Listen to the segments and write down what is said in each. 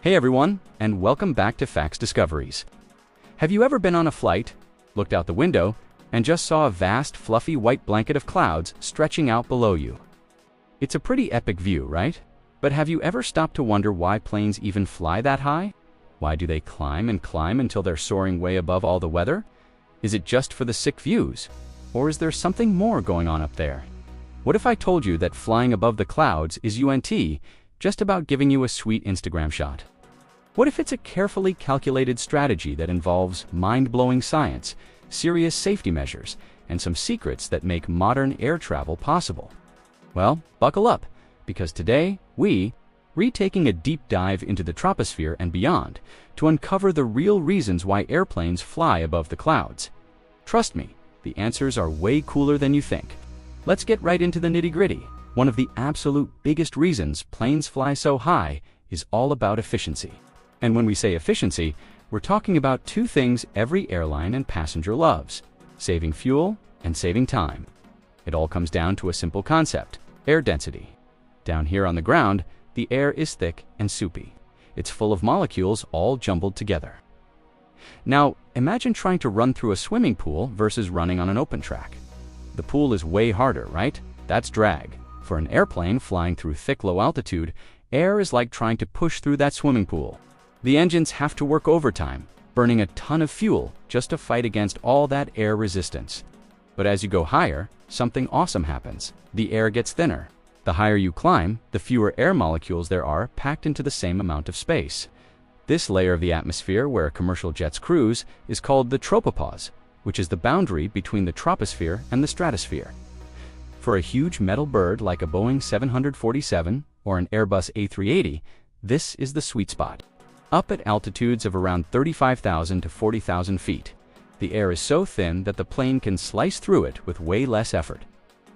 Hey everyone, and welcome back to Facts Discoveries. Have you ever been on a flight, looked out the window, and just saw a vast, fluffy white blanket of clouds stretching out below you? It's a pretty epic view, right? But have you ever stopped to wonder why planes even fly that high? Why do they climb and climb until they're soaring way above all the weather? Is it just for the sick views? Or is there something more going on up there? What if I told you that flying above the clouds is just about giving you a sweet Instagram shot? What if it's a carefully calculated strategy that involves mind-blowing science, serious safety measures, and some secrets that make modern air travel possible? Well, buckle up, because today we're taking a deep dive into the troposphere and beyond to uncover the real reasons why airplanes fly above the clouds. Trust me, the answers are way cooler than you think. Let's get right into the nitty-gritty. One of the absolute biggest reasons planes fly so high is all about efficiency. And when we say efficiency, we're talking about two things every airline and passenger loves: saving fuel and saving time. It all comes down to a simple concept: air density. Down here on the ground, the air is thick and soupy. It's full of molecules all jumbled together. Now, imagine trying to run through a swimming pool versus running on an open track. The pool is way harder, right? That's drag. For an airplane flying through thick, low altitude, air is like trying to push through that swimming pool. The engines have to work overtime, burning a ton of fuel just to fight against all that air resistance. But as you go higher, something awesome happens. The air gets thinner. The higher you climb, the fewer air molecules there are packed into the same amount of space. This layer of the atmosphere where commercial jets cruise is called the tropopause, which is the boundary between the troposphere and the stratosphere. For a huge metal bird like a Boeing 747 or an Airbus A380, this is the sweet spot. Up at altitudes of around 35,000 to 40,000 feet, the air is so thin that the plane can slice through it with way less effort.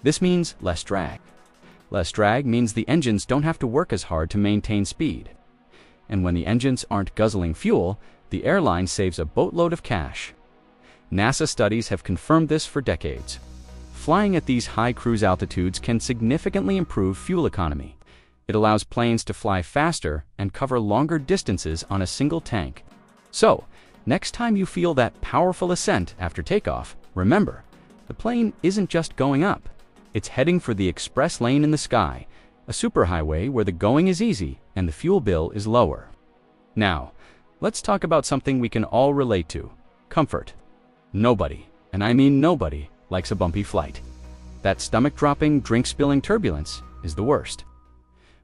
This means less drag. Less drag means the engines don't have to work as hard to maintain speed. And when the engines aren't guzzling fuel, the airline saves a boatload of cash. NASA studies have confirmed this for decades. Flying at these high cruise altitudes can significantly improve fuel economy. It allows planes to fly faster and cover longer distances on a single tank. So, next time you feel that powerful ascent after takeoff, remember, the plane isn't just going up. It's heading for the express lane in the sky, a superhighway where the going is easy and the fuel bill is lower. Now, let's talk about something we can all relate to: comfort. Nobody, and I mean nobody, likes a bumpy flight. That stomach-dropping, drink-spilling turbulence is the worst.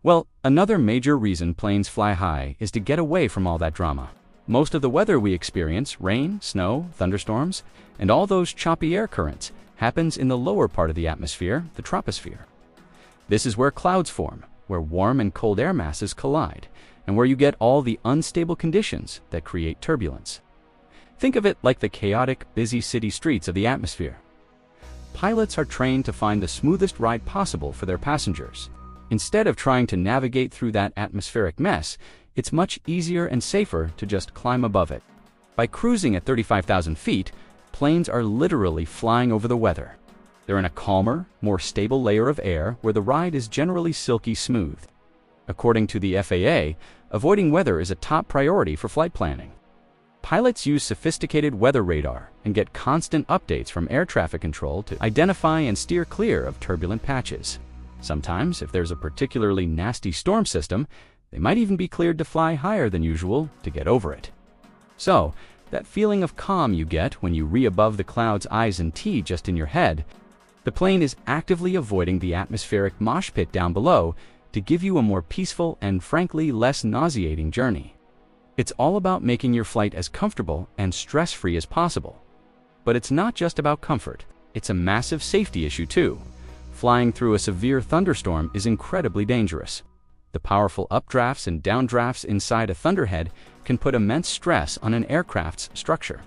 Well, another major reason planes fly high is to get away from all that drama. Most of the weather we experience, rain, snow, thunderstorms, and all those choppy air currents, happens in the lower part of the atmosphere, the troposphere. This is where clouds form, where warm and cold air masses collide, and where you get all the unstable conditions that create turbulence. Think of it like the chaotic, busy city streets of the atmosphere. Pilots are trained to find the smoothest ride possible for their passengers. Instead of trying to navigate through that atmospheric mess, it's much easier and safer to just climb above it. By cruising at 35,000 feet, planes are literally flying over the weather. They're in a calmer, more stable layer of air where the ride is generally silky smooth. According to the FAA, avoiding weather is a top priority for flight planning. Pilots use sophisticated weather radar and get constant updates from air traffic control to identify and steer clear of turbulent patches. Sometimes, if there's a particularly nasty storm system, they might even be cleared to fly higher than usual to get over it. So, that feeling of calm you get when you above the clouds' I's and T just in your head, the plane is actively avoiding the atmospheric mosh pit down below to give you a more peaceful and frankly less nauseating journey. It's all about making your flight as comfortable and stress-free as possible. But it's not just about comfort, it's a massive safety issue too. Flying through a severe thunderstorm is incredibly dangerous. The powerful updrafts and downdrafts inside a thunderhead can put immense stress on an aircraft's structure.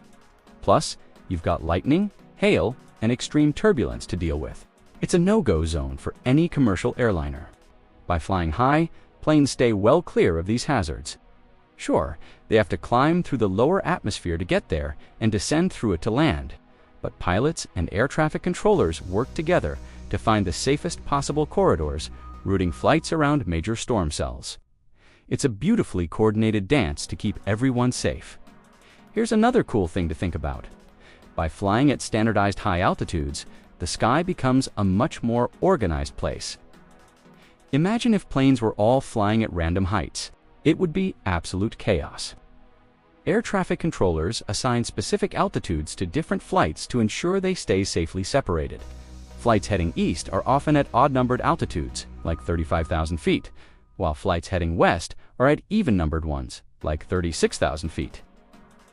Plus, you've got lightning, hail, and extreme turbulence to deal with. It's a no-go zone for any commercial airliner. By flying high, planes stay well clear of these hazards. Sure, they have to climb through the lower atmosphere to get there and descend through it to land. But pilots and air traffic controllers work together to find the safest possible corridors, routing flights around major storm cells. It's a beautifully coordinated dance to keep everyone safe. Here's another cool thing to think about. By flying at standardized high altitudes, the sky becomes a much more organized place. Imagine if planes were all flying at random heights. It would be absolute chaos. Air traffic controllers assign specific altitudes to different flights to ensure they stay safely separated. Flights heading east are often at odd-numbered altitudes, like 35,000 feet, while flights heading west are at even-numbered ones, like 36,000 feet.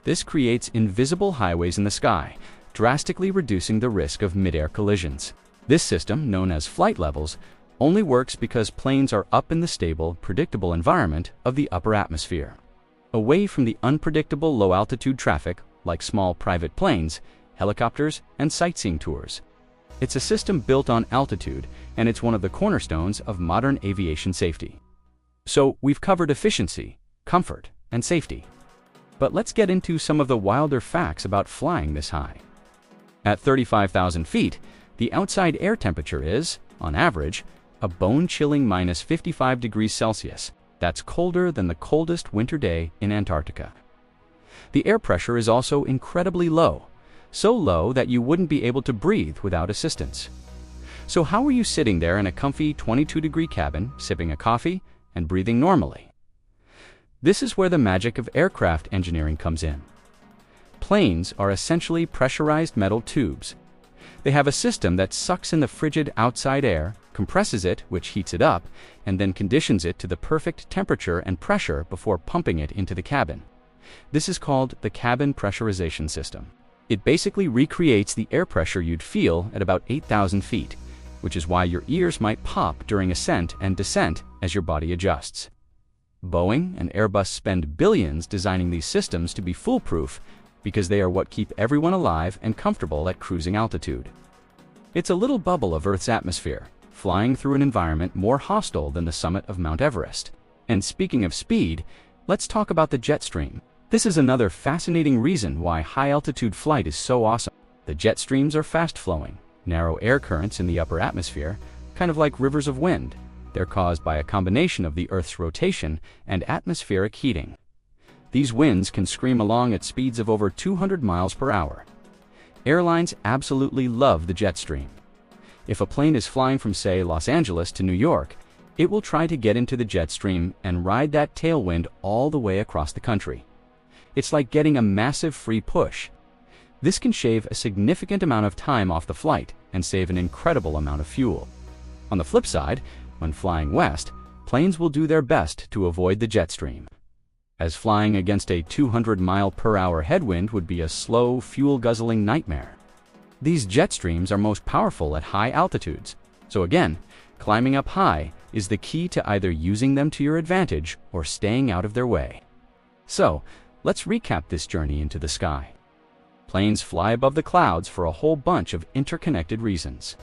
This creates invisible highways in the sky, drastically reducing the risk of mid-air collisions. This system, known as flight levels, only works because planes are up in the stable, predictable environment of the upper atmosphere, away from the unpredictable low-altitude traffic like small private planes, helicopters, and sightseeing tours. It's a system built on altitude, and it's one of the cornerstones of modern aviation safety. So we've covered efficiency, comfort, and safety. But let's get into some of the wilder facts about flying this high. At 35,000 feet, the outside air temperature is, on average, a bone-chilling minus 55 degrees Celsius. That's colder than the coldest winter day in Antarctica. The air pressure is also incredibly low, so low that you wouldn't be able to breathe without assistance. So how are you sitting there in a comfy 22-degree cabin, sipping a coffee, and breathing normally? This is where the magic of aircraft engineering comes in. Planes are essentially pressurized metal tubes. They have a system that sucks in the frigid outside air, compresses it, which heats it up, and then conditions it to the perfect temperature and pressure before pumping it into the cabin. This is called the cabin pressurization system. It basically recreates the air pressure you'd feel at about 8,000 feet, which is why your ears might pop during ascent and descent as your body adjusts. Boeing and Airbus spend billions designing these systems to be foolproof because they are what keep everyone alive and comfortable at cruising altitude. It's a little bubble of Earth's atmosphere, flying through an environment more hostile than the summit of Mount Everest. And speaking of speed, let's talk about the jet stream. This is another fascinating reason why high-altitude flight is so awesome. The jet streams are fast-flowing, narrow air currents in the upper atmosphere, kind of like rivers of wind. They're caused by a combination of the Earth's rotation and atmospheric heating. These winds can scream along at speeds of over 200 miles per hour. Airlines absolutely love the jet stream. If a plane is flying from, say, Los Angeles to New York, it will try to get into the jet stream and ride that tailwind all the way across the country. It's like getting a massive free push. This can shave a significant amount of time off the flight and save an incredible amount of fuel. On the flip side, when flying west, planes will do their best to avoid the jet stream, as flying against a 200-mile-per-hour headwind would be a slow, fuel-guzzling nightmare. These jet streams are most powerful at high altitudes, so again, climbing up high is the key to either using them to your advantage or staying out of their way. So, let's recap this journey into the sky. Planes fly above the clouds for a whole bunch of interconnected reasons.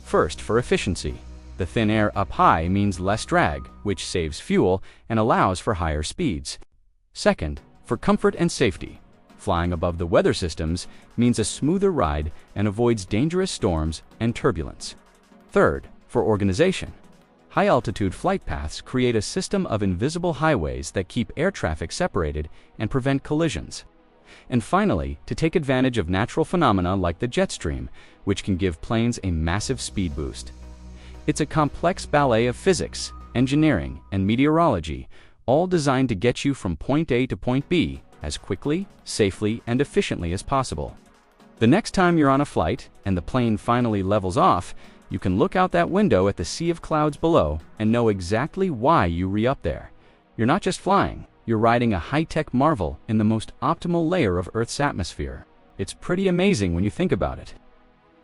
First, for efficiency. The thin air up high means less drag, which saves fuel and allows for higher speeds. Second, for comfort and safety. Flying above the weather systems means a smoother ride and avoids dangerous storms and turbulence. Third, for organization. High-altitude flight paths create a system of invisible highways that keep air traffic separated and prevent collisions. And finally, to take advantage of natural phenomena like the jet stream, which can give planes a massive speed boost. It's a complex ballet of physics, engineering, and meteorology, all designed to get you from point A to point B as quickly, safely, and efficiently as possible. The next time you're on a flight and the plane finally levels off, you can look out that window at the sea of clouds below and know exactly why you re-up there. You're not just flying, you're riding a high-tech marvel in the most optimal layer of Earth's atmosphere. It's pretty amazing when you think about it.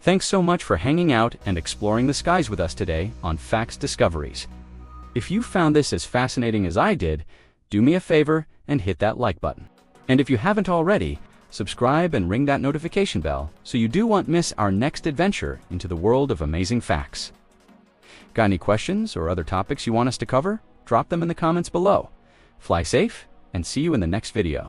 Thanks so much for hanging out and exploring the skies with us today on Facts Discoveries. If you found this as fascinating as I did, do me a favor and hit that like button. And if you haven't already, subscribe and ring that notification bell so you won't miss our next adventure into the world of amazing facts. Got any questions or other topics you want us to cover? Drop them in the comments below. Fly safe, and see you in the next video.